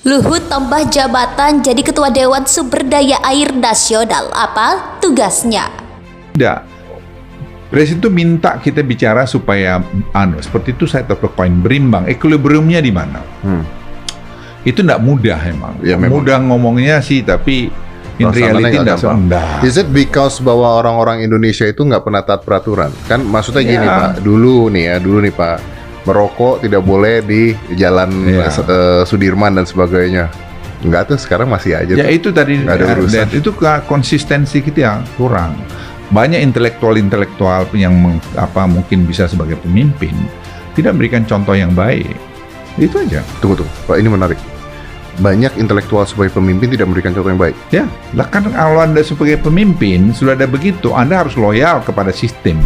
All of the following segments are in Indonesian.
Luhut tambah jabatan jadi Ketua Dewan Sumber Daya Air Nasional. Apa tugasnya? Tidak. Presiden itu minta kita bicara supaya seperti itu saya tetap poin berimbang. Equilibriumnya di mana? Itu tidak mudah emang. Ya, memang. Mudah ngomongnya sih, tapi in reality tidak semudah. Is it because bahwa orang-orang Indonesia itu nggak pernah taat peraturan? Kan maksudnya gini Pak, dulu nih Pak, merokok tidak boleh di jalan Sudirman dan sebagainya. Enggak tuh, sekarang masih aja. Ya itu tadi, itu konsistensi kita yang kurang. Banyak intelektual yang mungkin bisa sebagai pemimpin tidak memberikan contoh yang baik. Itu aja. Tunggu, Pak, ini menarik. Banyak intelektual sebagai pemimpin tidak memberikan contoh yang baik. Ya, lah kan kalau Anda sebagai pemimpin sudah ada begitu, Anda harus loyal kepada sistem,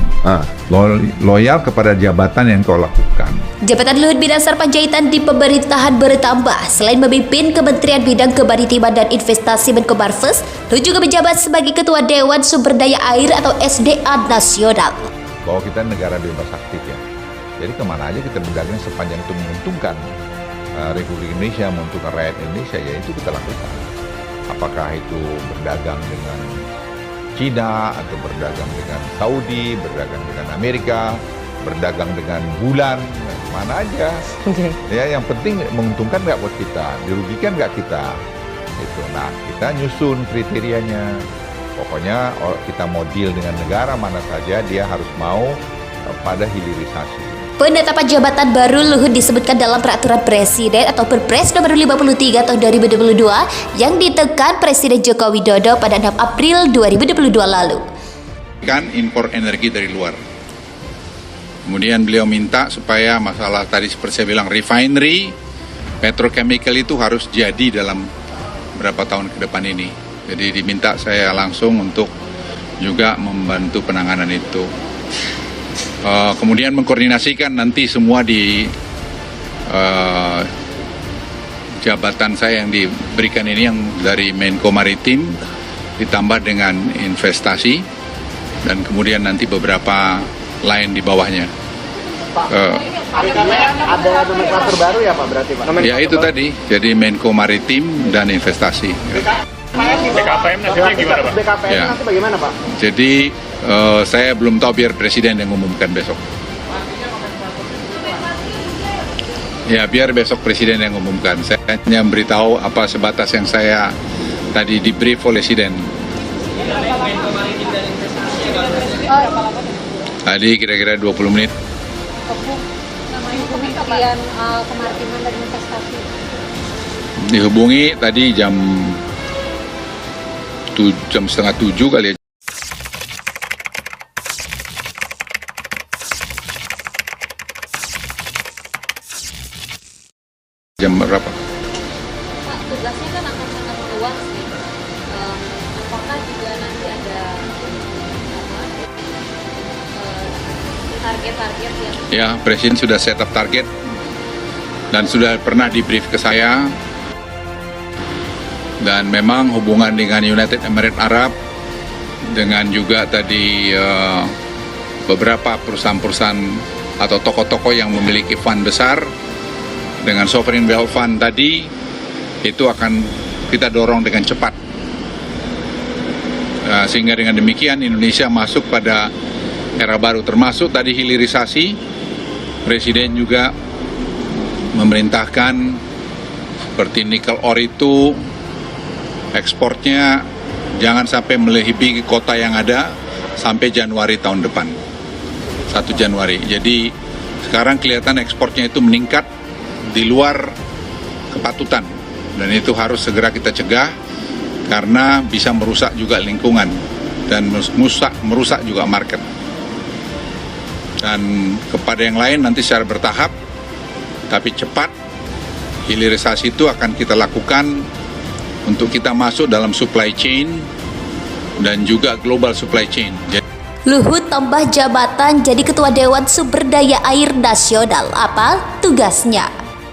loyal kepada jabatan yang kau lakukan. Jabatan Luhut Bidang Sarpanjaitan di pemerintahan bertambah. Selain memimpin Kementerian Bidang Kemaritiman dan Investasi Menkomarves, Luhut juga menjabat sebagai Ketua Dewan Sumber Daya Air atau SDA Nasional. Bahwa kita negara bebas aktif ya, jadi kemana aja kita berdagang sepanjang itu menguntungkan Republik Indonesia, menguntungkan rakyat Indonesia, ya itu kita lakukan. Apakah itu berdagang dengan Cina atau berdagang dengan Saudi, berdagang dengan Amerika, berdagang dengan bulan, mana aja. Ya, yang penting menguntungkan nggak buat kita, dirugikan nggak kita. Itu. Nah, kita nyusun kriterianya. Pokoknya kita mau deal dengan negara mana saja, dia harus mau pada hilirisasi. Penetapan jabatan baru Luhut disebutkan dalam Peraturan Presiden atau Perpres nomor 53 tahun 2022 yang ditekan Presiden Joko Widodo pada 6 April 2022 lalu. Kan impor energi dari luar. Kemudian beliau minta supaya masalah tadi seperti saya bilang refinery, petrochemical itu harus jadi dalam berapa tahun ke depan ini. Jadi diminta saya langsung untuk juga membantu penanganan itu. Kemudian mengkoordinasikan nanti semua di jabatan saya yang diberikan ini yang dari Menko Maritim ditambah dengan investasi dan kemudian nanti beberapa lain di bawahnya. Pak, ada nomenklatur baru ya Pak berarti Pak? Ya itu tadi, jadi Menko Maritim dan Investasi. BKPM nantinya gimana Pak? BKPM Ya. nanti bagaimana Pak? Jadi saya belum tahu, biar Presiden yang umumkan besok. Ya, biar besok Presiden yang umumkan. Saya hanya memberitahu apa sebatas yang saya tadi di brief oleh Presiden. Tadi kira-kira 20 menit. Kementerian Kemaritiman dan Investasi. Dihubungi tadi jam setengah 7 kali ya. Jam berapa? Pak, tugasnya kan akan sangat luas nih. Apakah juga nanti ada target-target yang... Ya, Presiden sudah set up target dan sudah pernah di brief ke saya. Dan memang hubungan dengan United Emirates Arab, dengan juga tadi beberapa perusahaan-perusahaan atau tokoh-tokoh yang memiliki fund besar, dengan sovereign wealth fund tadi, itu akan kita dorong dengan cepat. Sehingga dengan demikian Indonesia masuk pada era baru, termasuk tadi hilirisasi. Presiden juga memerintahkan seperti nikel ore itu, ekspornya jangan sampai melebihi kota yang ada sampai Januari tahun depan, 1 Januari. Jadi sekarang kelihatan ekspornya itu meningkat di luar kepatutan, dan itu harus segera kita cegah karena bisa merusak juga lingkungan dan merusak juga market. Dan kepada yang lain nanti secara bertahap tapi cepat, hilirisasi itu akan kita lakukan untuk kita masuk dalam supply chain dan juga global supply chain. Luhut tambah jabatan jadi Ketua Dewan Sumber Daya Air Nasional. Apa tugasnya?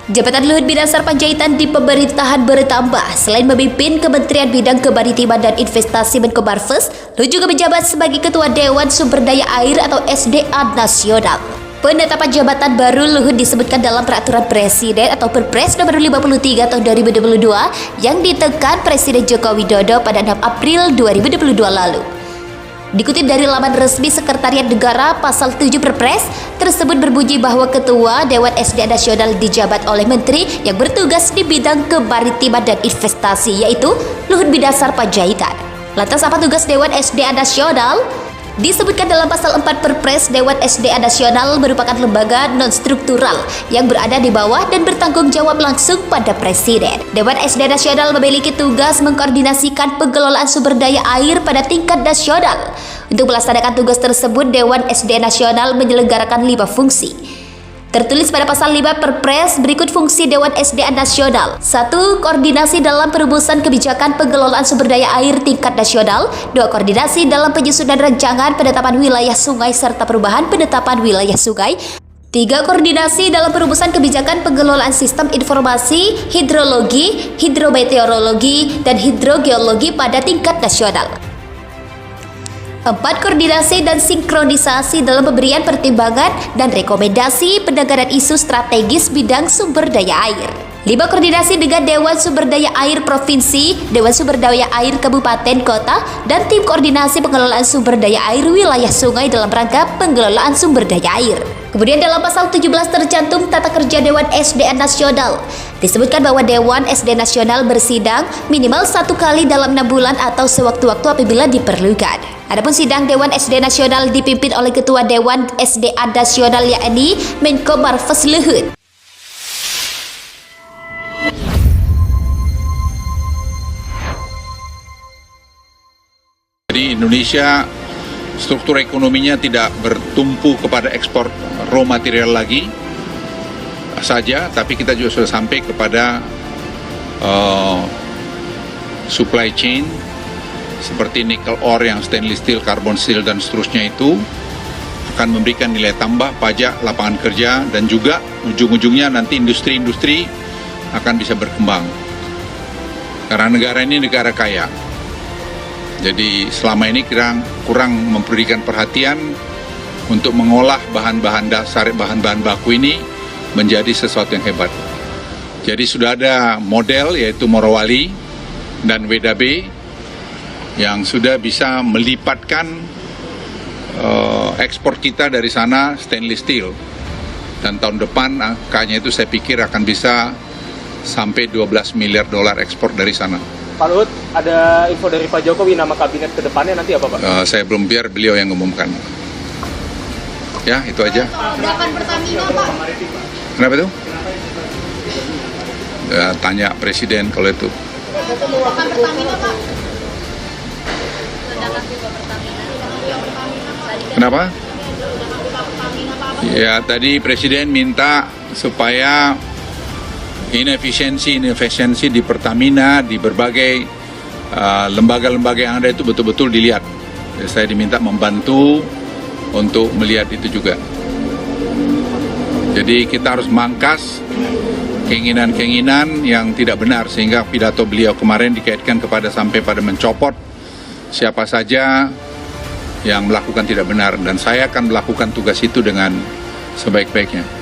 Jabatan Luhut Bidang Sarpanjaitan di pemerintahan bertambah. Selain memimpin Kementerian Bidang Kemaritiman dan Investasi Menkomarves, Luhut juga menjabat sebagai Ketua Dewan Sumber Daya Air atau SDA Nasional. Penetapan jabatan baru Luhut disebutkan dalam Peraturan Presiden atau Perpres nomor 53 tahun 2022 yang ditekan Presiden Joko Widodo pada 6 April 2022 lalu. Dikutip dari laman resmi Sekretariat Negara, pasal 7 Perpres tersebut berbunyi bahwa Ketua Dewan SDA Nasional dijabat oleh Menteri yang bertugas di bidang kemaritiman dan investasi, yaitu Luhut Binsar Panjaitan. Lantas apa tugas Dewan SDA Nasional? Disebutkan dalam pasal 4 Perpres, Dewan SDA Nasional merupakan lembaga non-struktural yang berada di bawah dan bertanggung jawab langsung pada Presiden. Dewan SDA Nasional memiliki tugas mengkoordinasikan pengelolaan sumber daya air pada tingkat nasional. Untuk melaksanakan tugas tersebut, Dewan SDA Nasional menyelenggarakan 5 fungsi. Tertulis pada pasal 5 Perpres berikut fungsi Dewan SDA Nasional. 1. Koordinasi dalam perumusan kebijakan pengelolaan sumber daya air tingkat nasional. 2. Koordinasi dalam penyusunan rancangan penetapan wilayah sungai serta perubahan penetapan wilayah sungai. 3. Koordinasi dalam perumusan kebijakan pengelolaan sistem informasi, hidrologi, hidrometeorologi, dan hidrogeologi pada tingkat nasional. 4. Koordinasi dan sinkronisasi dalam pemberian pertimbangan dan rekomendasi penanganan isu strategis bidang sumber daya air. 5. Koordinasi dengan Dewan Sumber Daya Air Provinsi, Dewan Sumber Daya Air Kabupaten Kota, dan tim koordinasi pengelolaan sumber daya air wilayah sungai dalam rangka pengelolaan sumber daya air. Kemudian dalam pasal 17 tercantum tata kerja Dewan SDA Nasional. Disebutkan bahwa Dewan SDA Nasional bersidang minimal 1 kali dalam 6 bulan atau sewaktu-waktu apabila diperlukan. Adapun sidang Dewan SDA Nasional dipimpin oleh Ketua Dewan SDA Nasional yakni Menko Marves Luhut. Jadi Indonesia struktur ekonominya tidak bertumpu kepada ekspor raw material lagi saja, tapi kita juga sudah sampai kepada supply chain seperti nikel ore yang stainless steel, carbon steel dan seterusnya itu akan memberikan nilai tambah, pajak, lapangan kerja, dan juga ujung-ujungnya nanti industri-industri akan bisa berkembang. Karena negara ini negara kaya. Jadi selama ini kurang memberikan perhatian untuk mengolah bahan-bahan dasar, bahan-bahan baku ini menjadi sesuatu yang hebat. Jadi sudah ada model yaitu Morowali dan WDB yang sudah bisa melipatkan ekspor kita dari sana stainless steel. Dan tahun depan angkanya itu saya pikir akan bisa sampai 12 miliar dolar ekspor dari sana. Pak Luhut, ada info dari Pak Jokowi nama kabinet ke depannya nanti apa Pak? Saya belum, biar beliau yang ngumumkan. Ya, itu aja. Ledakan Pertamina, Pak. Kenapa itu? Ya, tanya Presiden kalau itu. Ledakan Pertamina, Pak. Ledakan juga Pertamina. Kenapa? Ya, tadi Presiden minta supaya inefisiensi di Pertamina, di berbagai lembaga-lembaga yang ada itu betul-betul dilihat. Jadi saya diminta membantu untuk melihat itu juga. Jadi kita harus mangkas keinginan-keinginan yang tidak benar, sehingga pidato beliau kemarin dikaitkan sampai pada mencopot siapa saja yang melakukan tidak benar, dan saya akan melakukan tugas itu dengan sebaik-baiknya.